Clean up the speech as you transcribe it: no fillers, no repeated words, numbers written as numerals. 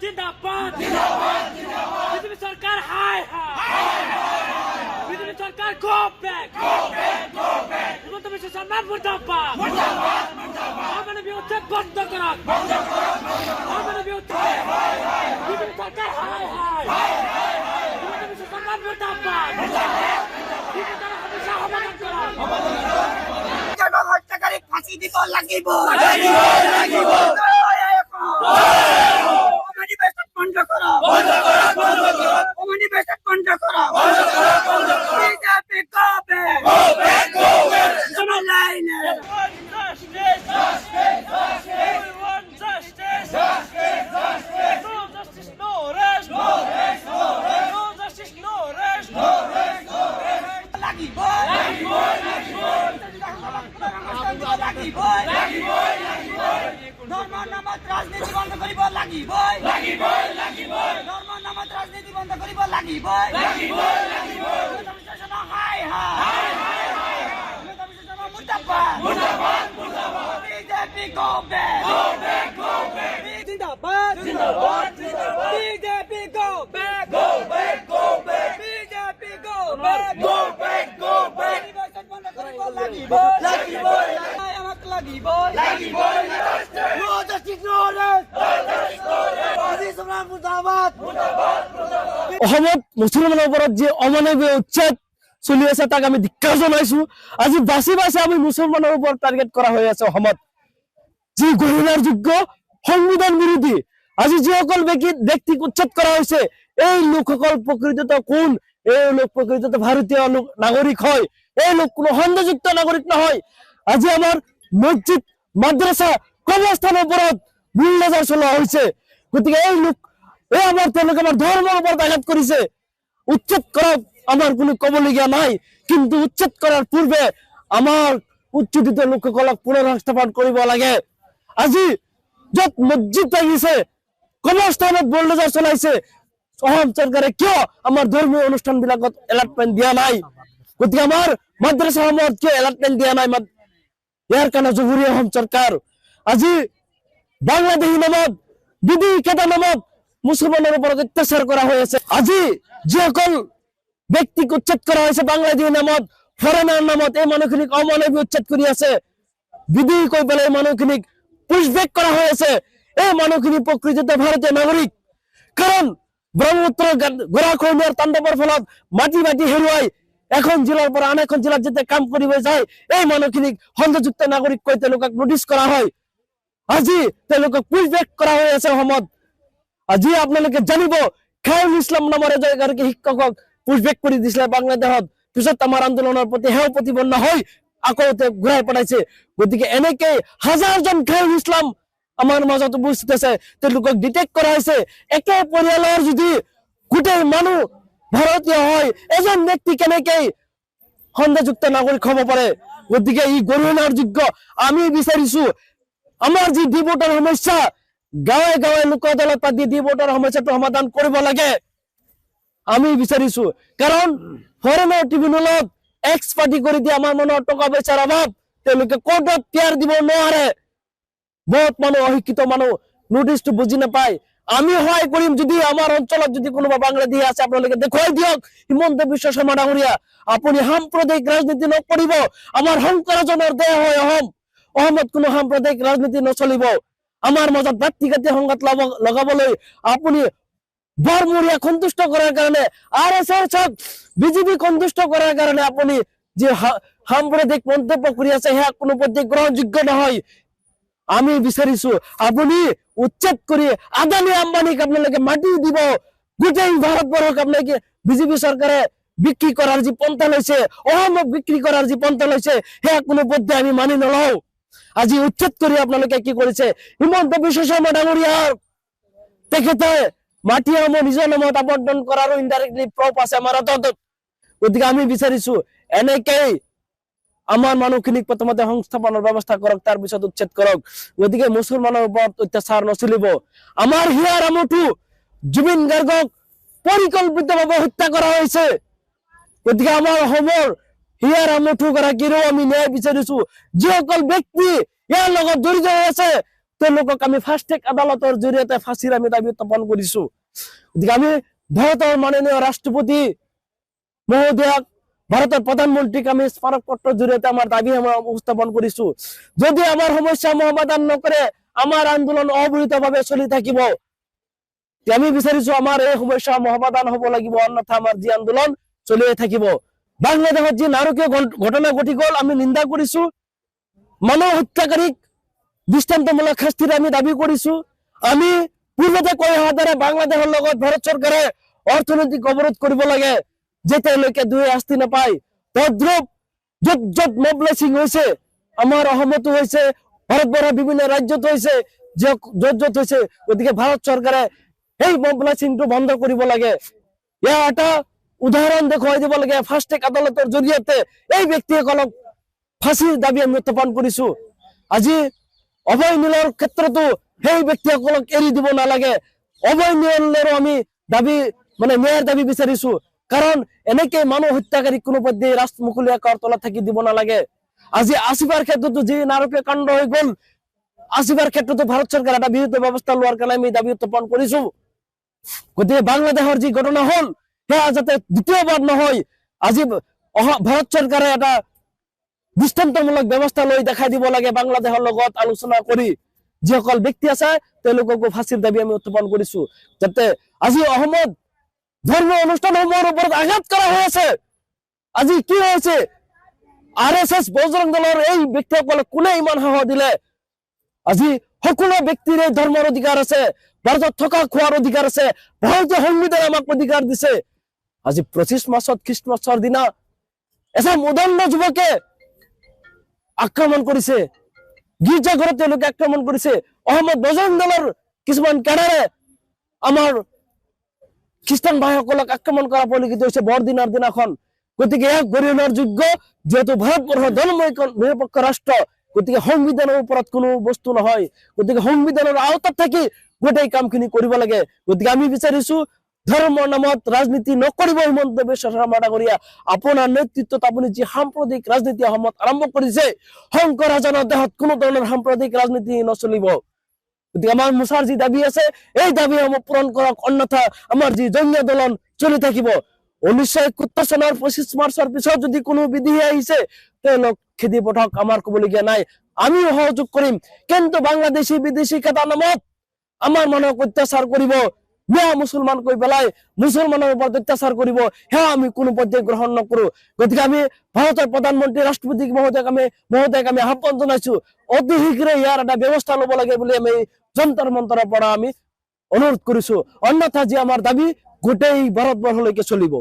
जिंदाबाद बीजेपी सरकार हाय बीजेपी सरकार गो बैक हिमंत बिश्व शर्मा मुर्दाबाद हमने भी उसे बंद करा हमने भी उसे बीजेपी सरकार हाय हिमंत बिश्व शर्मा मुर्दाबाद बीजेपी सरकार हमेशा हमारा करा হত্যাকারী ফাঁসি দিব লাগিব অমানিবেশন বন্ধ করো অমানিবেশন বন্ধ করো বিজেপি কবে তোমার লাইনে ধর্ম নামত রাজনীতি বন্ধ করিব লাগিব ধর্ম নামত রাজনীতি বন্ধ করিব লাগিব বিজেপি গো ব্যাক জিন্দাবাদ BJP go back BJP go back নির্বাচন বন্ধ করিব লাগিব আমাক লাগিব No justice, no arrest. অসমত মুছলমানৰ ওপৰত যে অমানৱীয় উচ্ছেদ চলি আছে তাক আমি ধিক্কাৰ জনাইছো। আজি বাছি আমি মুছলমানৰ ওপৰত টাৰ্গেট কৰা হৈ আছে। অসমত যি গৰিমাৰ যোগ্য সংবিধান বিৰোধী আজি যিসকল ব্যক্তিক উচ্ছেদ কৰা হৈছে, এই লোকসকল প্ৰকৃততে কোন? এই লোক প্ৰকৃততে ভাৰতীয় নাগৰিক হয়, এই লোক কোনো সন্দেহযুক্ত নাগৰিক নহয়। আজি আমাৰ মছজিদ মাদ্ৰাছা কবৰস্থানৰ ওপৰত বুলডোজাৰ চলোৱা হৈছে। গতিকে এই লোক তেওঁলোকে আমাৰ ধৰ্মৰ ওপৰত আঘাত কৰিছে, উচ্ছেদ কৰক, আমাৰ কোনো ক'বলগীয়া নাই। কিন্তু উচ্ছেদ কৰাৰ পূৰ্বে আমাৰ উচ্ছেদিত লোকসকলক পুনৰ্সংস্থাপন কৰিব লাগে। আজি য'ত মছজিদ ভাঙিছে, কবৰস্থানত বুলডোজাৰ চলাইছে, অসম চৰকাৰে কিয় আমাৰ ধৰ্মীয় অনুষ্ঠানবিলাকত এলাৰ্টমেণ্ট দিয়া নাই? গতিকে আমাৰ মাদ্ৰাছাসমূহত কিয় এলাৰ্টমেণ্ট দিয়া নাই? ইয়াৰ কাৰণে জৰুৰী অসম চৰকাৰ। আজি বাংলাদেশী নামত বিদেশীকেইটা নামত মুছলমানৰ ওপৰত অত্যাচাৰ কৰা হৈ আছে। আজি যিসকল ব্যক্তিক উচ্ছেদ কৰা হৈছে বাংলাদেশী নামত, ফৰেনাৰ নামত, এই মানুহখিনিক অমানৱীয় উচ্ছেদ কৰি আছে। বিদেশী কৈ পেলাই এই মানুহখিনিক পুছবেক কৰা হৈ আছে। এই মানুহখিনি প্ৰকৃততে ভাৰতীয় নাগৰিক। কাৰণ ব্ৰহ্মপুত্ৰ গৰাখহনীয়াৰ তাণ্ডৱৰ ফলত মাটি হেৰুৱাই এখন জিলাৰ পৰা আন এখন জিলাত যেতিয়া কাম কৰিব যায়, এই মানুহখিনিক সন্দেহযুক্ত নাগৰিক কৈ তেওঁলোকক নোটিচ কৰা হয়। আজি তেওঁলোকক পুছবেক কৰা হৈ আছে অসমত। আজি আপোনালোকে জানিব, খায়ৰুল ইছলাম নামৰ এগৰাকী শিক্ষকক পুছবেক কৰি দিছিলে বাংলাদেশত। পিছত আমাৰ আন্দোলনৰ প্ৰতি সেও প্ৰতিপন্ন হৈ আকৌ ঘূৰাই পঠাইছে। গতিকে এনেকৈ হাজাৰজন খায়ৰুল ইছলাম আমাৰ মাজত উপস্থিত আছে, তেওঁলোকক ডিটেক্ট কৰা হৈছে। একে পৰিয়ালৰ যদি গোটেই মানুহ ভাৰতীয় হয়, এজন ব্যক্তি কেনেকৈ সন্দেহযুক্ত নাগৰিক হ'ব পাৰে? গতিকে ই গৰিহণাৰ যোগ্য। আমি বিচাৰিছো আমাৰ যি ডিভোটাৰ সমস্যা, গাঁৱে গাঁৱে লোক আদালত পাতি ডিভোটাৰ সমস্যাটো সমাধান কৰিব লাগে আমি বিচাৰিছো। কাৰণ ফৰেনাৰ ট্ৰিবিউনেলত এক্স পাৰ্টি কৰি দিয়ে আমাৰ মানুহৰ টকা পইচাৰ অভাৱ, তেওঁলোকে কোৰ্টত পিয়াৰ দিব নোৱাৰে। বহুত মানুহ অশিক্ষিত মানুহ নোটিচটো বুজি নাপায়। আমি সহায় কৰিম যদি আমাৰ অঞ্চলত যদি কোনোবা বাংলাদেশী আছে, আপোনালোকে দেখুৱাই দিয়ক। হিমন্ত বিশ্ব শৰ্মা ডাঙৰীয়া, আপুনি সাম্প্ৰদায়িক ৰাজনীতি নকৰিব। আমাৰ শংকৰজনৰ দেহ হয় অসমত কোনো সাম্প্ৰদায়িক ৰাজনীতি নচলিব। আমাৰ মাজত ভাতৃঘাতী সংঘাত লগাবলৈ আপুনি বৰমূৰীয়া সন্তুষ্ট কৰাৰ কাৰণে, RSS বিজেপি সন্তুষ্ট কৰাৰ কাৰণে আপুনি যে সাম্প্ৰদায়িক মন্তব্য কৰি আছে, সেয়া কোনো পধ্যে গ্ৰহণযোগ্য নহয়। আমি বিচাৰিছো আপুনি উচ্ছেদ কৰি আদানী আম্বানীক আপোনালোকে মাটি দিব। গোটেই ভাৰতবৰ্ষক আপোনালোকে বিজেপি চৰকাৰে বিক্ৰী কৰাৰ যি পন্থা লৈছে, অসমক বিক্ৰী কৰাৰ যি পন্থা লৈছে, সেয়া কোনো পধ্যে আমি মানি নলওঁ। আজি উচ্ছেদ কৰি আপোনালোকে কি কৰিছে? হিমন্ত বিশ্ব শৰ্মা ডাঙৰীয়াৰ তেখেতে মাটিসমূহ নিজৰ নামত আবণ্টন কৰাৰো ইনডাইৰেক্টলি প্ৰপ আছে আমাৰ হাতত। গতিকে আমি বিচাৰিছো এনেকেই আমাৰ মানুহখিনিক প্ৰথমতে সংস্থাপনৰ ব্যৱস্থা কৰক, তাৰ পিছত উচ্ছেদ কৰক। গতিকে মুছলমানৰ ওপৰত অত্যাচাৰ নচলিব। আমাৰ হিয়াৰ আমঠু জুবিন গাৰ্গক পৰিকল্পিতভাৱে হত্যা কৰা হৈছে। গতিকে আমাৰ অসমৰ হিয়াৰ আমঠু গৰাকীৰো আমি ন্যায় বিচাৰিছো। যিসকল ব্যক্তি ইয়াৰ লগত জড়িত হৈ আছে, তেওঁলোকক আমি ফাষ্ট ট্ৰেক আদালতৰ জৰিয়তে ফাঁচীৰ আমি দাবী উত্থাপন কৰিছো। গতিকে আমি ভাৰতৰ মাননীয় ৰাষ্ট্ৰপতি মহোদয়াক, ভাৰতৰ প্ৰধানমন্ত্ৰীক আমি স্মাৰক পত্ৰৰ জৰিয়তে আমাৰ দাবী উপস্থাপন কৰিছো। যদি আমাৰ সমস্যা সমাধান নকৰে আমাৰ আন্দোলন অবিৰতভাৱে চলি থাকিব। আমি বিচাৰিছো আমাৰ এই সমস্যা সমাধান হব লাগিব, অন্যথা আমাৰ যি আন্দোলন চলিয়ে থাকিব। বাংলাদেশত যি নাৰকীয় ঘটনা ঘটি গল আমি নিন্দা কৰিছো। মানৱ হত্যাকাৰীক দৃষ্টান্তমূলক শাস্তিৰ আমি দাবী কৰিছো। আমি পূৰ্বতে কৈ অহাৰ দৰে বাংলাদেশৰ লগত ভাৰত চৰকাৰে অৰ্থনৈতিক অৱৰোধ কৰিব লাগে যেতিয়ালৈকে দুয়ে শাস্তি নাপায়। তদ্ৰুপ য'ত য'ত মবলাইজিং হৈছে, আমাৰ অসমতো হৈছে, ভাৰতবৰ্ষৰ বিভিন্ন ৰাজ্যত হৈছে, য'ত য'ত হৈছে। গতিকে ভাৰত চৰকাৰে এই মবলাইজিংটো বন্ধ কৰিব লাগে। ইয়াৰ এটা উদাহৰণ দেখুৱাই দিব লাগে। ফাষ্ট ট্ৰেক আদালতৰ জৰিয়তে এই ব্যক্তিসকলক ফাঁচীৰ দাবী আমি উত্থাপন কৰিছো। আজি অভয় নীলৰ ক্ষেত্ৰতো সেই ব্যক্তিসকলক এৰি দিব নালাগে। অভয় নীলৰো আমি দাবী ন্যায়ৰ দাবী বিচাৰিছো। কাৰণ এনেকে মানুহ হত্যাকাৰীক কোনো পধ্যে মুকলিয়া কৰ তলত থাকি দিব নালাগে। আজি আসিফাৰ ক্ষেত্ৰতো যি নাৰকীয় কাণ্ড হৈ গল, আসিফাৰ ক্ষেত্ৰতো ভাৰত চৰকাৰে এটা বিহিত ব্যৱস্থা লোৱাৰ কাৰণে আমি দাবী উত্থাপন কৰিছো। গতিকে বাংলাদেশৰ যি ঘটনা হল সেয়া যাতে দ্বিতীয়বাৰ নহয়। আজি ভাৰত চৰকাৰে এটা দৃষ্টান্তমূলক ব্যৱস্থা লৈ দেখাই দিব লাগে। বাংলাদেশৰ লগত আলোচনা কৰি যিসকল ব্যক্তি আছে তেওঁলোককো ফাঁচীৰ দাবী আমি উত্থাপন কৰিছো। যাতে আজি অসমত ধৰ্মীয় অনুষ্ঠানসমূহৰ ওপৰত আঘাত কৰা হৈ আছে। আজি কি হৈছে, RSS বজৰং দলৰ এই ব্যক্তিসকলক কোনে ইমান সাহস দিলে? আজি সকলো ব্যক্তিৰে ধৰ্মৰ অধিকাৰ আছে, ভাৰতত থকা খোৱাৰ অধিকাৰ আছে, ভাৰতীয় সংবিধানে আমাক অধিকাৰ দিছে। আজি 25 মাৰ্চত খ্ৰীষ্টমাছৰ দিনা এচাম উদণ্ড যুৱকে আক্ৰমণ কৰিছে, গীৰ্জাঘৰত তেওঁলোকে আক্ৰমণ কৰিছে। অসমত বজৰং দলৰ কিছুমান কেডাৰে আমাৰ খ্ৰীষ্টান ভাইসকলক আক্ৰমণ কৰা পৰিলক্ষিত হৈছে বৰদিনৰ দিনাখন। গতিকে এক গৰিহণাৰ যোগ্য, যিহেতু ভাৰতবৰ্ষ ধৰ্মনিৰপেক্ষ ৰাষ্ট্ৰ, গতিকে সংবিধানৰ ওপৰত কোনো বস্তু নহয়। গতিকে সংবিধানৰ আওতাত থাকি গোটেই কামখিনি কৰিব লাগে। গতিকে আমি বিচাৰিছো ধৰ্মৰ নামত ৰাজনীতি নকৰিব। হিমন্ত বিশ্ব শৰ্মা ডাঙৰীয়া, আপোনাৰ নেতৃত্বত আপুনি যি সাম্প্ৰদায়িক ৰাজনীতি অসমত আৰম্ভ কৰিছে, শংকৰ ৰাজনৰ দেহত কোনো ধৰণৰ সাম্প্ৰদায়িক ৰাজনীতি নচলিব। গতিকে আমাৰ মোচাৰ যি দাবী আছে এই দাবীসমূহ পূৰণ কৰক, অন্যথা আমাৰ যি জঙ্গী আন্দোলন চলি থাকিব। 1971 চনৰ 25 মাৰ্চৰ পিছত যদি কোনো বিদেশী আহিছে তেওঁলোক খেদি পঠাওক, আমাৰ কবলগীয়া নাই, আমিও সহযোগ কৰিম। কিন্তু বাংলাদেশী বিদেশী কেইটাৰ নামত আমাৰ মানুহক অত্যাচাৰ কৰিব, মিয়া মুছলমান কৈ পেলাই মুছলমানৰ ওপৰত অত্যাচাৰ কৰিব, সেয়া আমি কোনো পৰ্যায়ে গ্ৰহণ নকৰো। গতিকে আমি ভাৰতৰ প্ৰধানমন্ত্ৰী ৰাষ্ট্ৰপতি মহোদয়ক আমি আহ্বান জনাইছো, অতি শীঘ্ৰে ইয়াৰ এটা ব্যৱস্থা লব লাগে বুলি আমি যন্তৰ মন্তৰৰ পৰা আমি অনুৰোধ কৰিছো। অন্যথা যি আমাৰ দাবী গোটেই ভাৰতবৰ্ষলৈকে চলিব।